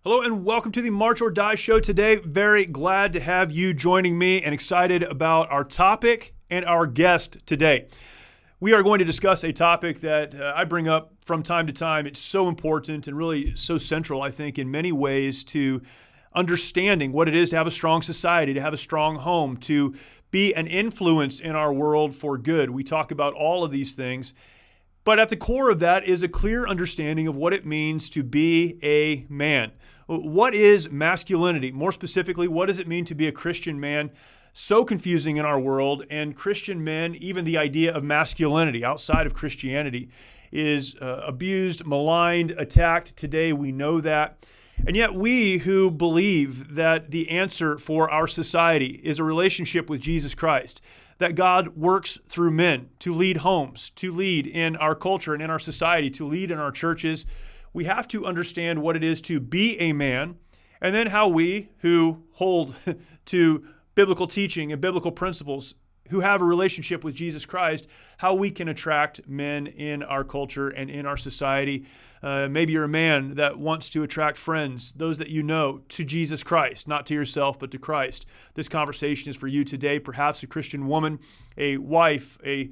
Hello and welcome to the March or Die show today. Very glad to have you joining me and excited about our topic and our guest today. We are going to discuss a topic that I bring up from time to time. It's so important and really so central, I think, in many ways to understanding what it is to have a strong society, to have a strong home, to be an influence in our world for good. We talk about all of these things. But at the core of that is a clear understanding of what it means to be a man. What is masculinity? More specifically, what does it mean to be a Christian man? So confusing in our world, and Christian men, even the idea of masculinity outside of Christianity, is abused, maligned, attacked. Today we know that. And yet we who believe that the answer for our society is a relationship with Jesus Christ, that God works through men to lead homes, to lead in our culture and in our society, to lead in our churches, we have to understand what it is to be a man, and then how we who hold to biblical teaching and biblical principles, who have a relationship with Jesus Christ, how we can attract men in our culture and in our society. Maybe you're a man that wants to attract friends, those that you know, to Jesus Christ, not to yourself, but to Christ. This conversation is for you today. Perhaps a Christian woman, a wife, a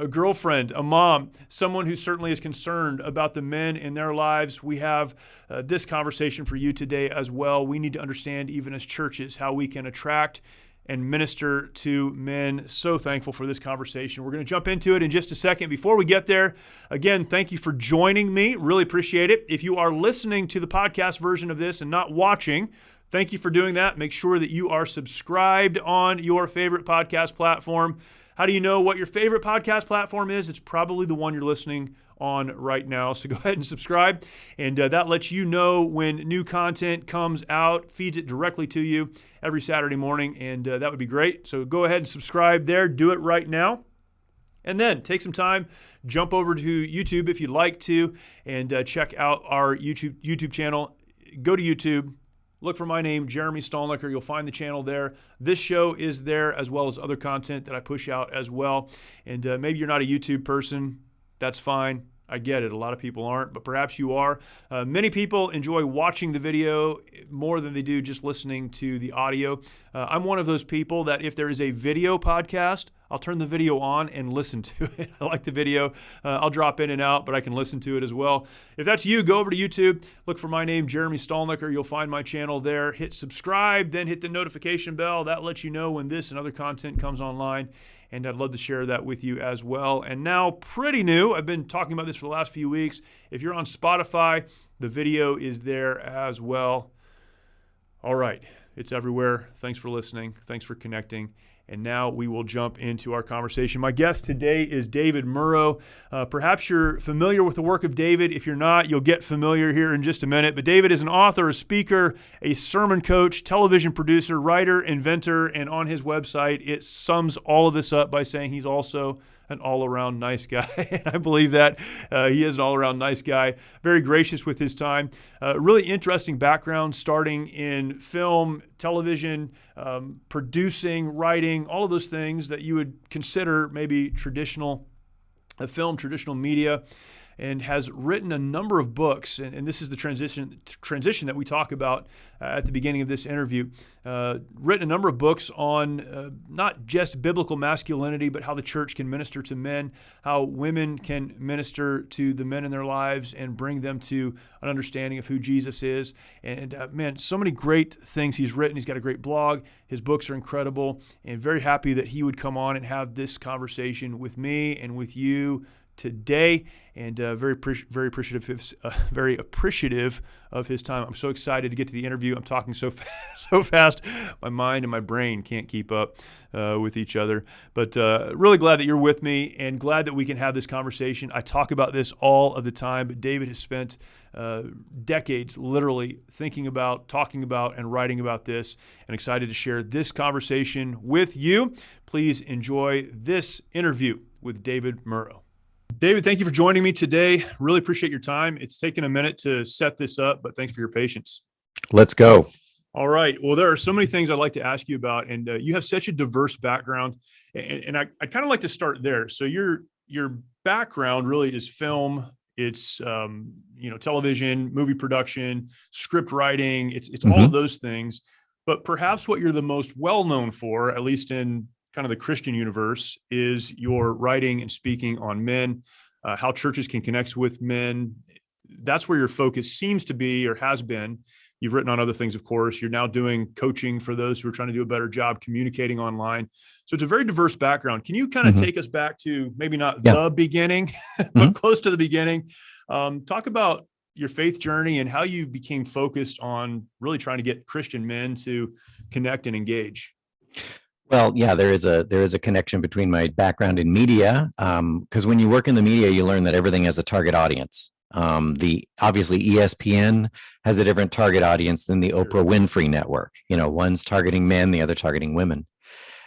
girlfriend, a mom, someone who certainly is concerned about the men in their lives. We have this conversation for you today as well. We need to understand, even as churches, how we can attract and minister to men. So thankful for this conversation. We're going to jump into it in just a second. Before we get there, again, thank you for joining me. Really appreciate it. If you are listening to the podcast version of this and not watching, thank you for doing that. Make sure that you are subscribed on your favorite podcast platform. How do you know what your favorite podcast platform is? It's probably the one you're listening on right now. So go ahead and subscribe, and that lets you know when new content comes out, feeds it directly to you every Saturday morning, and that would be great. So go ahead and subscribe there. Do it right now. And then take some time, jump over to YouTube if you'd like to, and check out our YouTube channel. Go to YouTube. Look for my name, Jeremy Stolnicker. You'll find the channel there. This show is there, as well as other content that I push out as well. And maybe you're not a YouTube person. That's fine. I get it. A lot of people aren't, but perhaps you are. Many people enjoy watching the video more than they do just listening to the audio. I'm one of those people that if there is a video podcast, I'll turn the video on and listen to it. I like the video. I'll drop in and out, but I can listen to it as well. If that's you, go over to YouTube, look for my name, Jeremy Stolnicker. You'll find my channel there. Hit subscribe, then hit the notification bell. That lets you know when this and other content comes online, and I'd love to share that with you as well. And now, pretty new, I've been talking about this for the last few weeks. If you're on Spotify, the video is there as well. All right, it's everywhere. Thanks for listening. Thanks for connecting. And now we will jump into our conversation. My guest today is David Murrow. Perhaps you're familiar with the work of David. If you're not, you'll get familiar here in just a minute. But David is an author, a speaker, a sermon coach, television producer, writer, inventor, and on his website, it sums all of this up by saying he's also an all-around nice guy. And I believe that. He is an all-around nice guy, very gracious with his time. Really interesting background, starting in film, television, producing, writing, all of those things that you would consider maybe traditional film, traditional media, and has written a number of books. And this is the transition that we talk about at the beginning of this interview. Written a number of books on not just biblical masculinity, but how the church can minister to men, how women can minister to the men in their lives and bring them to an understanding of who Jesus is. And man, so many great things he's written. He's got a great blog. His books are incredible, and very happy that he would come on and have this conversation with me and with you today, and very appreciative of his time. I'm so excited to get to the interview. I'm talking so fast, my mind and my brain can't keep up with each other. But really glad that you're with me, and glad that we can have this conversation. I talk about this all of the time, but David has spent decades literally thinking about, talking about, and writing about this, and excited to share this conversation with you. Please enjoy this interview with David Murrow. David, thank you for joining me today. Really appreciate your time. It's taken a minute to set this up, but thanks for your patience. Let's go. All right. Well, there are so many things I'd like to ask you about, and you have such a diverse background, and I kind of like to start there. So your background really is film, it's television, movie production, script writing. It's all Mm-hmm. of those things. But perhaps what you're the most well known for, at least in kind of the Christian universe, is your writing and speaking on men, how churches can connect with men. That's where your focus seems to be or has been. You've written on other things, of course. You're now doing coaching for those who are trying to do a better job communicating online. So it's a very diverse background. Can you kind of Mm-hmm. take us back to maybe not Yeah. the beginning, Mm-hmm. but close to the beginning? Talk about your faith journey and how you became focused on really trying to get Christian men to connect and engage. Well, yeah, there is a connection between my background in media, because when you work in the media, you learn that everything has a target audience. The obviously ESPN has a different target audience than the Oprah Winfrey Network. One's targeting men, the other targeting women.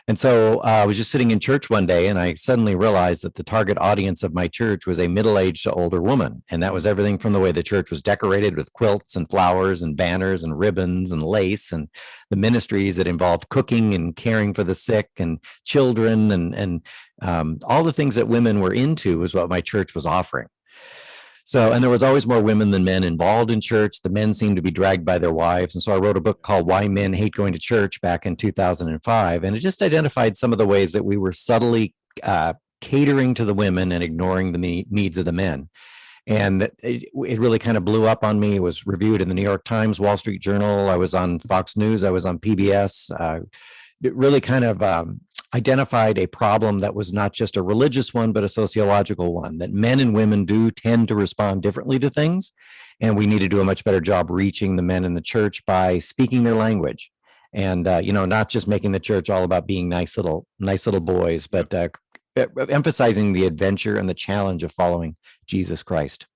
And so I was just sitting in church one day, and I suddenly realized that the target audience of my church was a middle-aged to older woman. And that was everything from the way the church was decorated with quilts and flowers and banners and ribbons and lace, and the ministries that involved cooking and caring for the sick and children and all the things that women were into was what my church was offering. So, and there was always more women than men involved in church. The men seemed to be dragged by their wives. And so I wrote a book called Why Men Hate Going to Church back in 2005. And it just identified some of the ways that we were subtly catering to the women and ignoring the needs of the men. And it really kind of blew up on me. It was reviewed in the New York Times, Wall Street Journal. I was on Fox News. I was on PBS. It really kind of identified a problem that was not just a religious one, but a sociological one, that men and women do tend to respond differently to things. And we need to do a much better job reaching the men in the church by speaking their language. And, not just making the church all about being nice little boys, but emphasizing the adventure and the challenge of following Jesus Christ.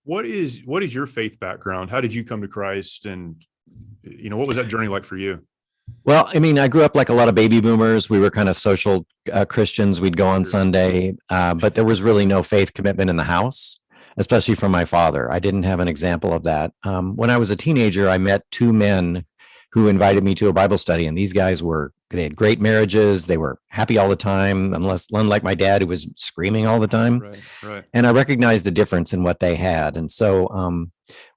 What is your faith background? How did you come to Christ? And, what was that journey like for you? Well, I mean, I grew up like a lot of baby boomers. We were kind of social Christians. We'd go on Sunday, but there was really no faith commitment in the house, especially from my father. I didn't have an example of that. When I was a teenager, I met two men who invited me to a Bible study, and these guys they had great marriages. They were happy all the time, unlike my dad, who was screaming all the time. Right. And I recognized the difference in what they had. And so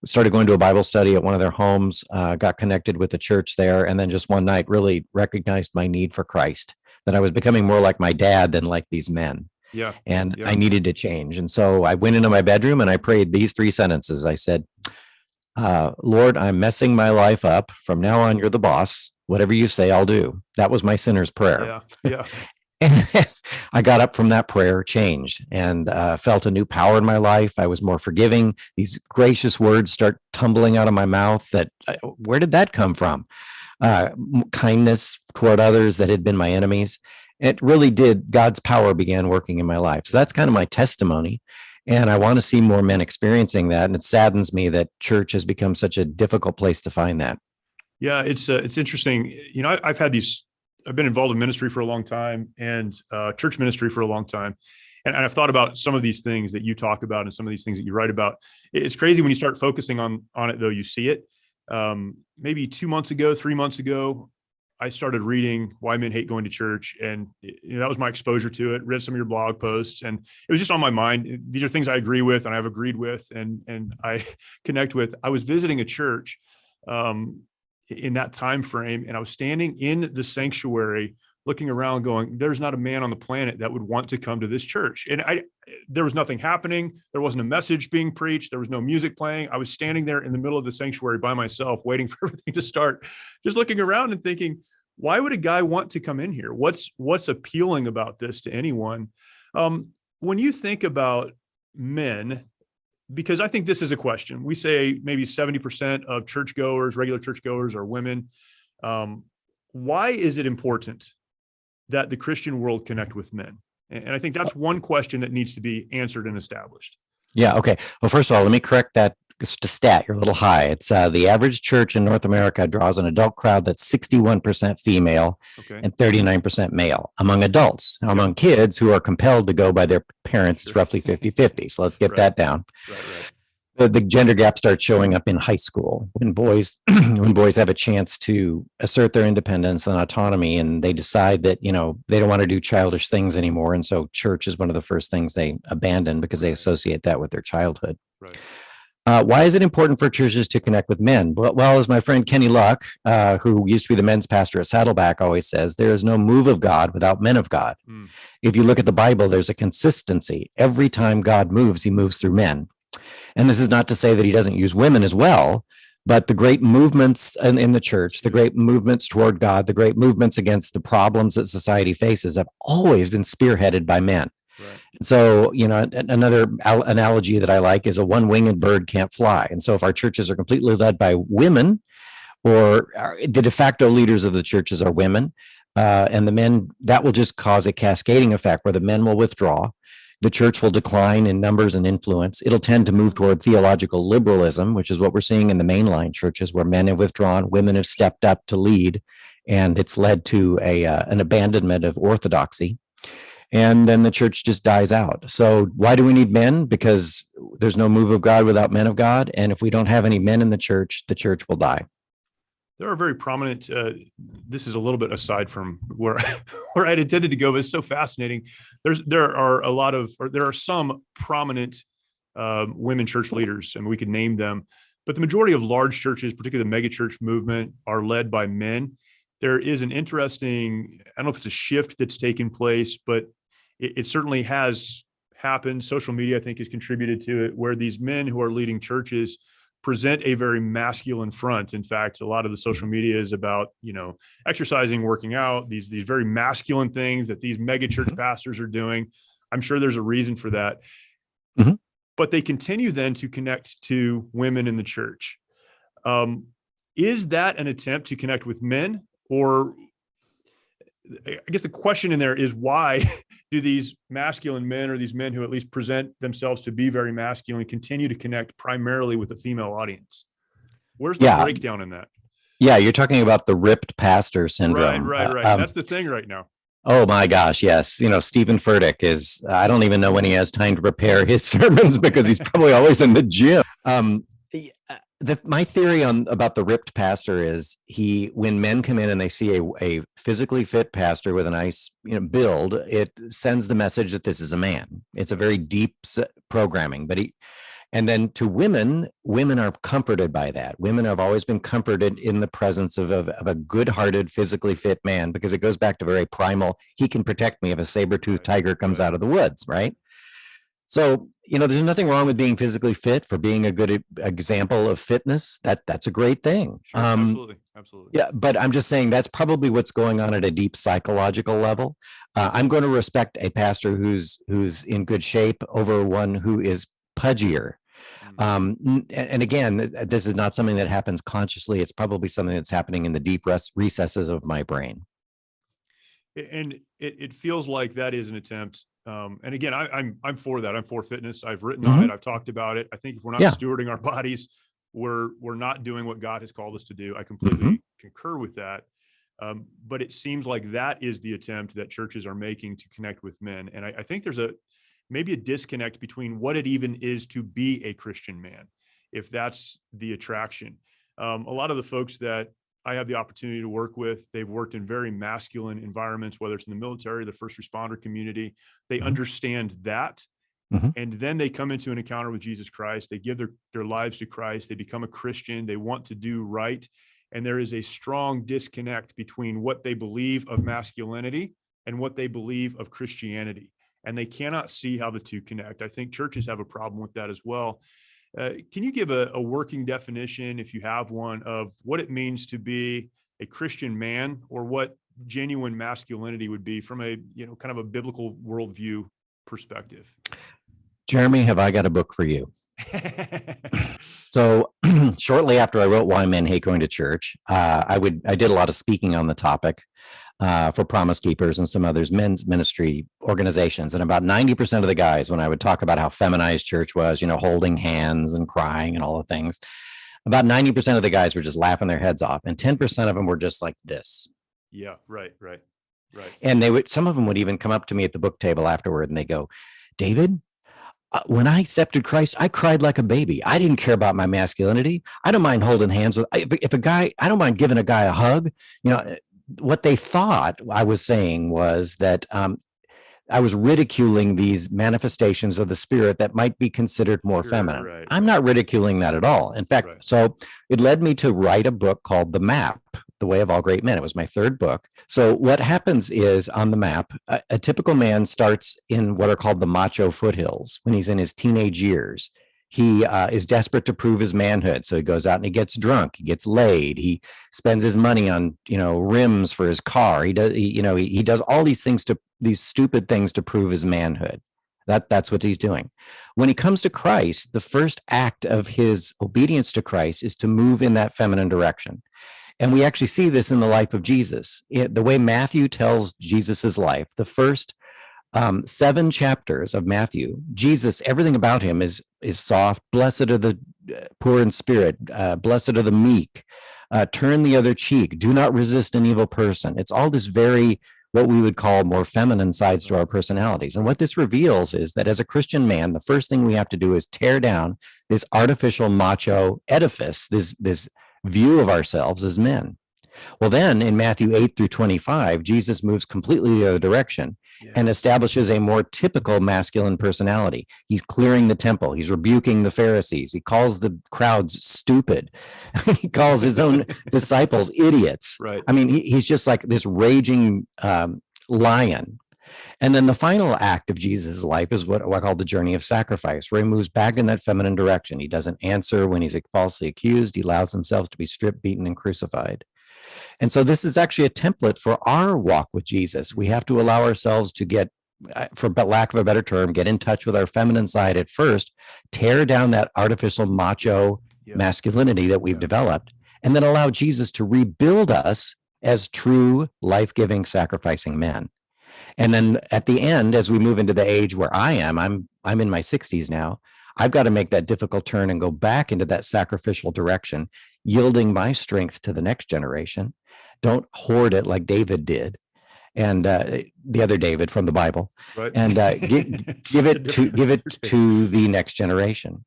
we started going to a Bible study at one of their homes, got connected with the church there, and then just one night really recognized my need for Christ, that I was becoming more like my dad than like these men. Yeah. And I needed to change. And so I went into my bedroom and I prayed these three sentences. I said, Lord, I'm messing my life up. From now on, you're the boss. Whatever you say, I'll do. That was my sinner's prayer. Yeah. And I got up from that prayer, changed, and felt a new power in my life. I was more forgiving. These gracious words start tumbling out of my mouth. Where did that come from? Kindness toward others that had been my enemies. It really did. God's power began working in my life. So that's kind of my testimony. And I want to see more men experiencing that. And it saddens me that church has become such a difficult place to find that. Yeah, it's interesting. I've been involved in ministry for a long time and church ministry for a long time. And I've thought about some of these things that you talk about and some of these things that you write about. It's crazy when you start focusing on it, though, you see it. Maybe 3 months ago, I started reading Why Men Hate Going to Church. And that was my exposure to it. Read some of your blog posts, and it was just on my mind. These are things I agree with and I've agreed with and I connect with. I was visiting a church in that time frame, and I was standing in the sanctuary looking around going, there's not a man on the planet that would want to come to this church. And there was nothing happening. There wasn't a message being preached. There was no music playing. I was standing there in the middle of the sanctuary by myself, waiting for everything to start, just looking around and thinking, why would a guy want to come in here? What's appealing about this to anyone? When you think about men, because I think this is a question, we say maybe 70% of churchgoers, regular churchgoers, are women. Why is it important that the Christian world connect with men? And I think that's one question that needs to be answered and established. Yeah. Okay. Well, first of all, let me correct that stat. You're a little high. It's the average church in North America draws an adult crowd that's 61% female and 39% male among adults. Now, among kids who are compelled to go by their parents, it's roughly 50-50. So let's get that down. Right. The gender gap starts showing up in high school when boys when boys have a chance to assert their independence and autonomy, and they decide that they don't want to do childish things anymore, and so church is one of the first things they abandon because they associate that with their childhood. Right. Why is it important for churches to connect with men? Well, as my friend Kenny Luck, who used to be the men's pastor at Saddleback, always says, there is no move of God without men of God. If you look at the Bible, there's a consistency. Every time God moves, he moves through men. And this is not to say that he doesn't use women as well, but the great movements in the church, the great movements toward God, the great movements against the problems that society faces have always been spearheaded by men. Right. So, another analogy that I like is a one-winged bird can't fly. And so if our churches are completely led by women, or the de facto leaders of the churches are women, and the men, that will just cause a cascading effect where the men will withdraw. The church will decline in numbers and influence. It'll tend to move toward theological liberalism, which is what we're seeing in the mainline churches, where men have withdrawn, women have stepped up to lead, and it's led to an abandonment of orthodoxy. And then the church just dies out. So why do we need men? Because there's no move of God without men of God. And if we don't have any men in the church will die. There are very prominent, this is a little bit aside from where I'd intended to go, but it's so fascinating. There are some prominent women church leaders, and we could name them, but the majority of large churches, particularly the megachurch movement, are led by men. There is an interesting, I don't know if it's a shift that's taken place, but it certainly has happened. Social media, I think, has contributed to it, where these men who are leading churches present a very masculine front. In fact, a lot of the social media is about, exercising, working out, these very masculine things that these mega church pastors are doing. I'm sure there's a reason for that. But they continue then to connect to women in the church. Is that an attempt to connect with men? Or I guess the question in there is, why do these masculine men, or these men who at least present themselves to be very masculine, continue to connect primarily with a female audience? Where's the breakdown in that? Yeah, you're talking about the ripped pastor syndrome. Right. That's the thing right now. Oh my gosh, yes. Stephen Furtick is, I don't even know when he has time to prepare his sermons because he's probably always in the gym. My theory about the ripped pastor is when men come in and they see a physically fit pastor with a nice build, it sends the message that this is a man. It's a very deep programming, and then to women are comforted by that. Women have always been comforted in the presence of a good-hearted, physically fit man, because it goes back to very primal. He can protect me if a saber-toothed tiger comes out of the woods, right? So, there's nothing wrong with being physically fit, for being a good example of fitness. That's a great thing. Sure, absolutely. Yeah, but I'm just saying that's probably what's going on at a deep psychological level. I'm going to respect a pastor who's in good shape over one who is pudgier. And again, this is not something that happens consciously. It's probably something that's happening in the deep recesses of my brain. And it feels like that is an attempt. And again, I'm for that. I'm for fitness. I've written on it. I've talked about it. I think if we're not stewarding our bodies, we're not doing what God has called us to do. I completely concur with that. But it seems like that is the attempt that churches are making to connect with men. And I think there's maybe a disconnect between what it even is to be a Christian man, if that's the attraction. A lot of the folks that I have the opportunity to work with, they've worked in very masculine environments, whether it's in the military, the first responder community. They understand that. And then they come into an encounter with Jesus Christ. They give their lives to Christ. They become a Christian. They want to do right. And there is a strong disconnect between what they believe of masculinity and what they believe of Christianity. And they cannot see how the two connect. I think churches have a problem with that as well. Can you give a working definition, if you have one, of what it means to be a Christian man, or what genuine masculinity would be from a kind of a biblical worldview perspective? Jeremy, have I got a book for you? So shortly after I wrote Why Men Hate Going to Church, I did a lot of speaking on the topic for Promise Keepers and some others, men's ministry organizations. And about 90% of the guys, when I would talk about how feminized church was, holding hands and crying and all the things, about 90% of the guys were just laughing their heads off. And 10% of them were just like this. Yeah, right. And some of them would even come up to me at the book table afterward and they go, David, When I accepted Christ, I cried like a baby. I didn't care about my masculinity. I don't mind holding hands with, if a guy, I don't mind giving a guy a hug. You know, what they thought I was saying was that I was ridiculing these manifestations of the spirit that might be considered more feminine. Right, I'm not ridiculing that at all. In fact, right. so it led me to write a book called The Map, The Way of All Great Men. It was my third book. So what happens is on the map, a typical man starts in what are called the macho foothills when he's in his teenage years. He is desperate to prove his manhood. So he goes out and he gets drunk, he gets laid, he spends his money on, rims for his car. He does all these things these stupid things to prove his manhood. That's what he's doing. When he comes to Christ, the first act of his obedience to Christ is to move in that feminine direction. And we actually see this in the life of Jesus. The way Matthew tells Jesus's life, the first 7 chapters of Matthew, Jesus, everything about him is soft. Blessed are the poor in spirit. Blessed are the meek. Turn the other cheek. Do not resist an evil person. It's all this very, what we would call more feminine sides to our personalities. And what this reveals is that as a Christian man, the first thing we have to do is tear down this artificial macho edifice, this view of ourselves as men. Well, then in Matthew 8 through 25, Jesus moves completely the other direction and establishes a more typical masculine personality. He's clearing the temple. He's rebuking the Pharisees. He calls the crowds stupid. He calls his own disciples idiots. Right. I mean, he's just like this raging lion. And then the final act of Jesus' life is what I call the journey of sacrifice, where he moves back in that feminine direction. He doesn't answer when he's falsely accused. He allows himself to be stripped, beaten, and crucified. And so this is actually a template for our walk with Jesus. We have to allow ourselves to get, for lack of a better term, get in touch with our feminine side at first, tear down that artificial macho masculinity that we've developed, and then allow Jesus to rebuild us as true, life-giving, sacrificing men. And then at the end, as we move into the age where I'm in my 60s now, I've got to make that difficult turn and go back into that sacrificial direction, yielding my strength to the next generation. Don't hoard it like David did, and the other David from the Bible, right. And give it to the next generation.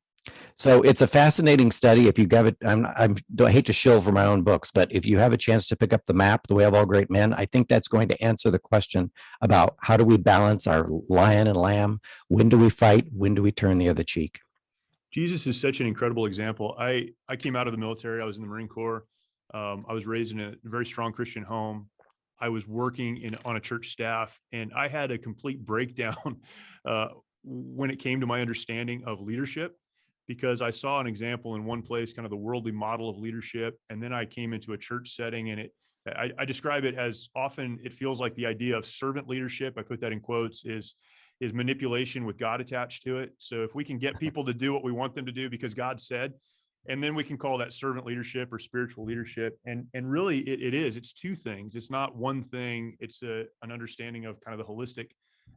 So it's a fascinating study. If you have it, I hate to shill for my own books, but if you have a chance to pick up The Map, The Way of All Great Men, I think that's going to answer the question about how do we balance our lion and lamb? When do we fight? When do we turn the other cheek? Jesus is such an incredible example. I came out of the military. I was in the Marine Corps. I was raised in a very strong Christian home. I was working on a church staff, and I had a complete breakdown when it came to my understanding of leadership, because I saw an example in one place, kind of the worldly model of leadership. And then I came into a church setting, and I describe it as often it feels like the idea of servant leadership, I put that in quotes, is manipulation with God attached to it. So if we can get people to do what we want them to do because God said, and then we can call that servant leadership or spiritual leadership. And really it's 2 things. It's not one thing. It's an understanding of kind of the holistic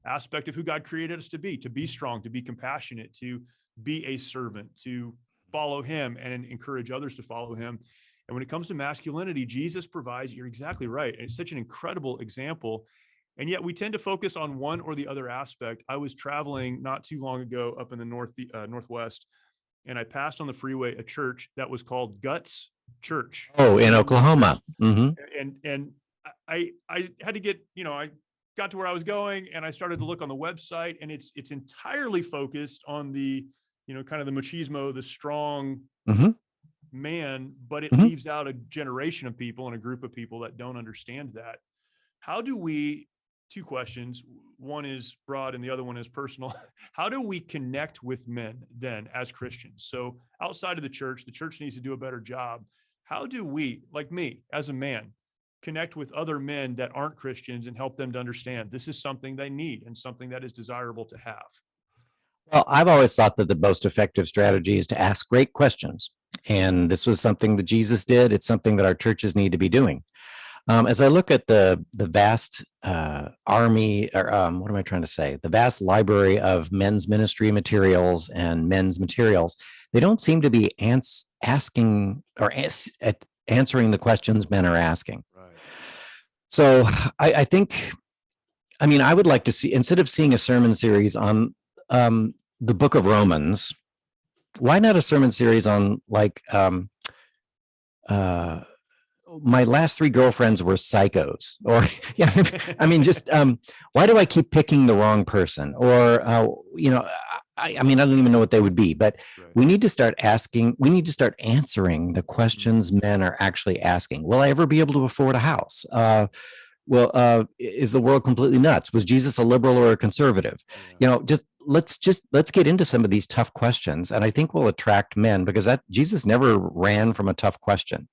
aspect of who God created us to be strong, to be compassionate, to be a servant, to follow him and encourage others to follow him. And when it comes to masculinity, Jesus provides, you're exactly right. And it's such an incredible example. And yet we tend to focus on one or the other aspect. I was traveling not too long ago up in the Northwest, and I passed on the freeway a church that was called Guts Church. Oh, in Oklahoma. Mm-hmm. And I had to get, I got to where I was going, and I started to look on the website, and it's entirely focused on the, kind of the machismo, the strong man, but it leaves out a generation of people and a group of people that don't understand that. How do we, 2 questions, one is broad and the other one is personal. How do we connect with men then as Christians? So outside of the church needs to do a better job. How do we, like me as a man, connect with other men that aren't Christians and help them to understand this is something they need and something that is desirable to have? Well, I've always thought that the most effective strategy is to ask great questions. And this was something that Jesus did. It's something that our churches need to be doing. As I look at the vast army, or what am I trying to say? The vast library of men's ministry materials and men's materials, they don't seem to be asking or answering the questions men are asking. Right. So I think, I would like to see, instead of seeing a sermon series on the book of Romans, why not a sermon series on like uh, my last three girlfriends were psychos, or yeah, I mean, just why do I keep picking the wrong person, or I mean, I don't even know what they would be, but Right. we need to start asking. We need to start answering the questions men are actually asking. Will I ever be able to afford a house? Is the world completely nuts? Was Jesus a liberal or a conservative? Yeah. Let's get into some of these tough questions, and I think we'll attract men because that Jesus never ran from a tough question.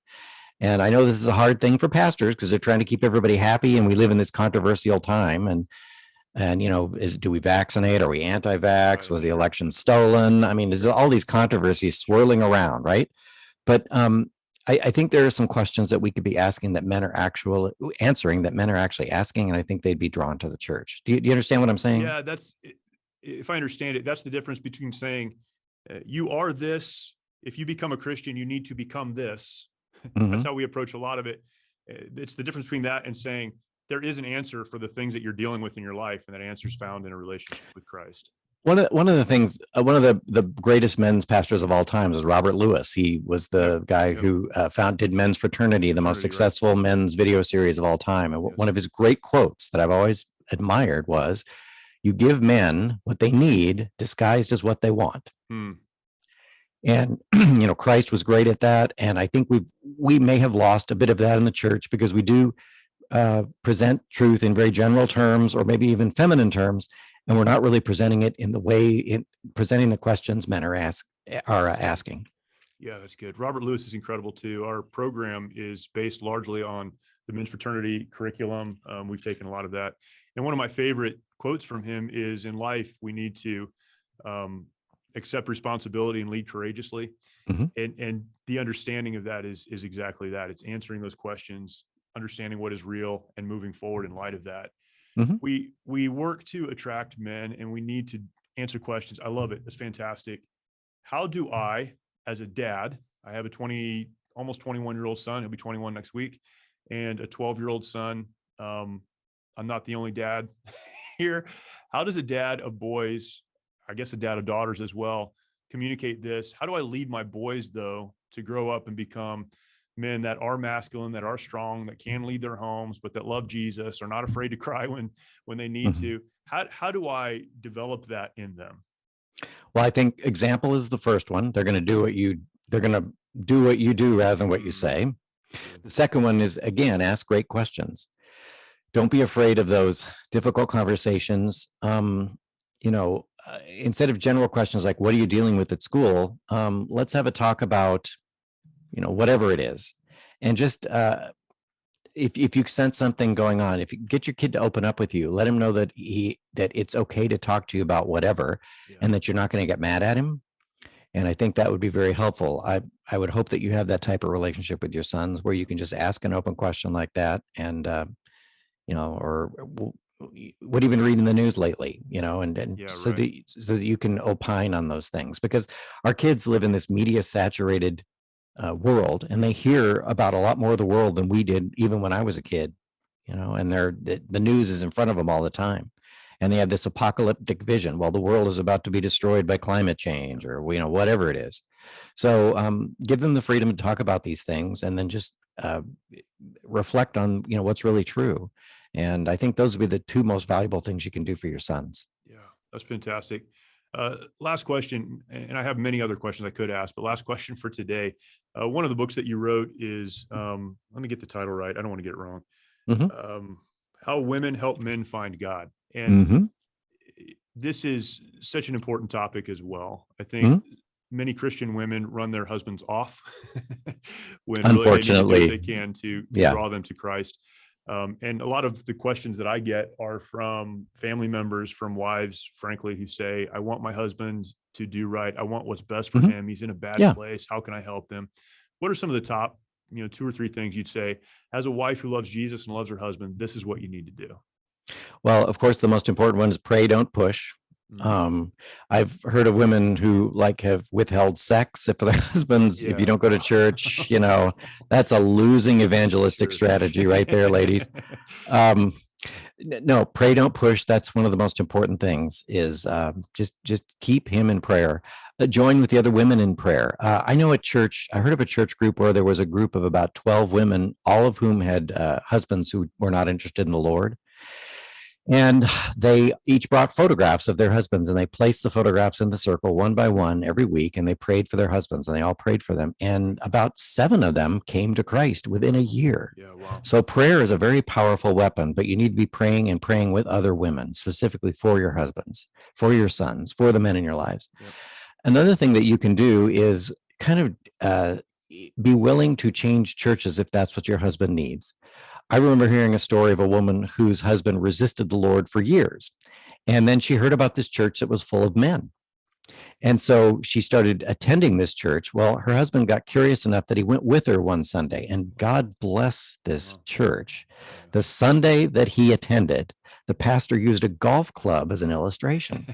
And I know this is a hard thing for pastors because they're trying to keep everybody happy, and we live in this controversial time. And do we vaccinate? Are we anti-vax? Right. Was the election stolen? I mean, there's all these controversies swirling around, right? But I think there are some questions that we could be asking that men are actually answering, that men are actually asking, and I think they'd be drawn to the church. Do you understand what I'm saying? Yeah, if I understand it, that's the difference between saying you are this. If you become a Christian, you need to become this. Mm-hmm. That's how we approach a lot of it. It's the difference between that and saying there is an answer for the things that you're dealing with in your life, and that answer is found in a relationship with Christ. One of the things, one of the greatest men's pastors of all times is Robert Lewis. He was the guy who did Men's Fraternity, the most successful men's video series of all time. And one of his great quotes that I've always admired was, "You give men what they need disguised as what they want." And Christ was great at that, and I think we may have lost a bit of that in the church because we do present truth in very general terms, or maybe even feminine terms, and we're not really presenting it in the way presenting the questions men are asking. Yeah, that's good. Robert Lewis is incredible too. Our program is based largely on the men's fraternity curriculum. We've taken a lot of that, and one of my favorite quotes from him is, "In life, we need to accept responsibility and lead courageously." Mm-hmm. And the understanding of that is exactly that. It's answering those questions, understanding what is real, and moving forward in light of that. Mm-hmm. We work to attract men, and we need to answer questions. I love it. That's fantastic. How do I, as a dad, I have a almost 21-year-old son. He'll be 21 next week, and a 12-year-old son. I'm not the only dad here. How does a dad of boys, I guess a dad of daughters as well, communicate this? How do I lead my boys, though, to grow up and become men that are masculine, that are strong, that can lead their homes, but that love Jesus, are not afraid to cry when they need Mm-hmm. to? How do I develop that in them? Well, I think example is the first one. They're going to do what you do rather than what you say. The second one is, again, ask great questions. Don't be afraid of those difficult conversations. Instead of general questions like, what are you dealing with at school? Let's have a talk about, whatever it is. And just, if you sense something going on, if you get your kid to open up with you, let him know that it's okay to talk to you about whatever, and that you're not going to get mad at him. And I think that would be very helpful. I would hope that you have that type of relationship with your sons where you can just ask an open question like that. And, or what have you been reading in the news lately? So that you can opine on those things, because our kids live in this media saturated world, and they hear about a lot more of the world than we did even when I was a kid, and the news is in front of them all the time, and they have this apocalyptic vision. Well, the world is about to be destroyed by climate change, or whatever it is. So give them the freedom to talk about these things, and then just reflect on what's really true. And I think those would be the two most valuable things you can do for your sons. Yeah, that's fantastic. Last question, and I have many other questions I could ask, but last question for today. One of the books that you wrote is, let me get the title right, I don't want to get it wrong. Mm-hmm. How Women Help Men Find God. And Mm-hmm. this is such an important topic as well. I think many Christian women run their husbands off when unfortunately really they need to do what they can to draw them to Christ. And a lot of the questions that I get are from family members, from wives, frankly, who say, I want my husband to do right. I want what's best for him. He's in a bad place. How can I help him? What are some of the top, 2 or 3 things you'd say as a wife who loves Jesus and loves her husband, this is what you need to do? Well, of course, the most important one is pray, don't push. I've heard of women who have withheld sex if their husbands, if you don't go to church, that's a losing evangelistic strategy right there, ladies. No, pray, don't push. That's one of the most important things. Is just keep him in prayer. Join with the other women in prayer. I know a church. I heard of a church group where there was a group of about 12 women, all of whom had husbands who were not interested in the Lord. And they each brought photographs of their husbands, and they placed the photographs in the circle one by one every week, and they prayed for their husbands, and they all prayed for them. And about 7 of them came to Christ within a year. Yeah, wow. So prayer is a very powerful weapon, but you need to be praying and praying with other women, specifically for your husbands, for your sons, for the men in your lives. Yep. Another thing that you can do is kind of be willing to change churches if that's what your husband needs. I remember hearing a story of a woman whose husband resisted the Lord for years. And then she heard about this church that was full of men. And so she started attending this church. Well, her husband got curious enough that he went with her one Sunday, and God bless this church. The Sunday that he attended, the pastor used a golf club as an illustration.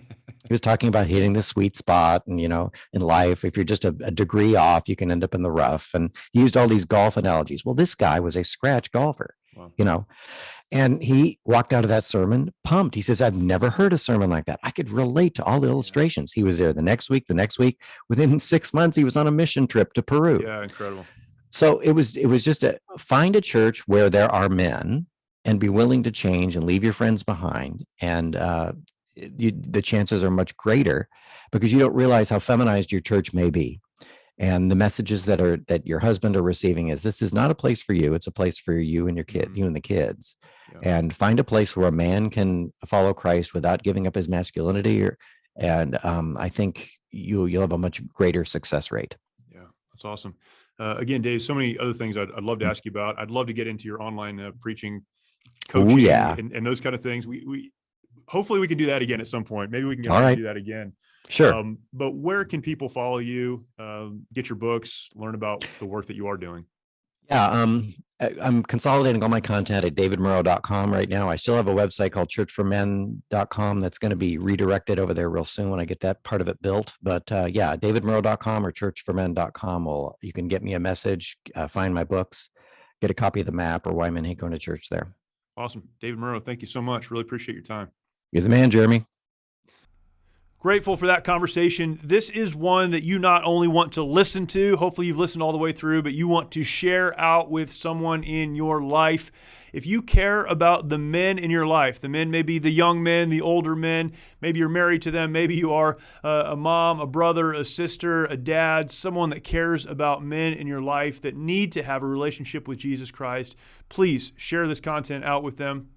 He was talking about hitting the sweet spot, and in life, if you're just a degree off, you can end up in the rough. And he used all these golf analogies. Well, this guy was a scratch golfer. Wow. And he walked out of that sermon pumped. He says, I've never heard a sermon like that. I could relate to all the illustrations. He was there the next week. Within 6 months, he was on a mission trip to Peru. Yeah, incredible. So it was just find a church where there are men and be willing to change and leave your friends behind. And the chances are much greater, because you don't realize how feminized your church may be. And the messages that your husband are receiving is, this is not a place for you. It's a place for you and your kid, you and the kids. Yeah. And find a place where a man can follow Christ without giving up his masculinity. I think you'll have a much greater success rate. Yeah, that's awesome. Again, Dave, so many other things I'd love to ask you about. I'd love to get into your online preaching, coaching, and those kind of things. We hopefully we can do that again at some point. Maybe we can do that again. Sure. But where can people follow you, get your books, learn about the work that you are doing? Yeah, I'm consolidating all my content at davidmurrow.com right now. I still have a website called churchformen.com that's going to be redirected over there real soon when I get that part of it built. But davidmurrow.com or churchformen.com, you can get me a message, find my books, get a copy of the map, or why men hate going to church there. Awesome. David Murrow, thank you so much. Really appreciate your time. You're the man, Jeremy. Grateful for that conversation. This is one that you not only want to listen to, hopefully you've listened all the way through, but you want to share out with someone in your life. If you care about the men in your life, the men may be the young men, the older men, maybe you're married to them, maybe you are a mom, a brother, a sister, a dad, someone that cares about men in your life that need to have a relationship with Jesus Christ, please share this content out with them.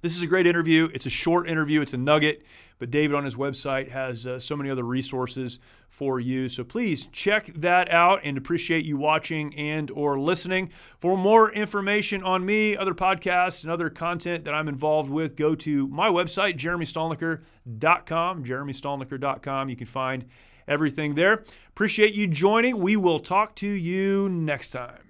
This is a great interview. It's a short interview. It's a nugget, but David on his website has so many other resources for you. So please check that out, and appreciate you watching and or listening. For more information on me, other podcasts, and other content that I'm involved with, go to my website, jeremystallnicker.com, jeremystallnicker.com. You can find everything there. Appreciate you joining. We will talk to you next time.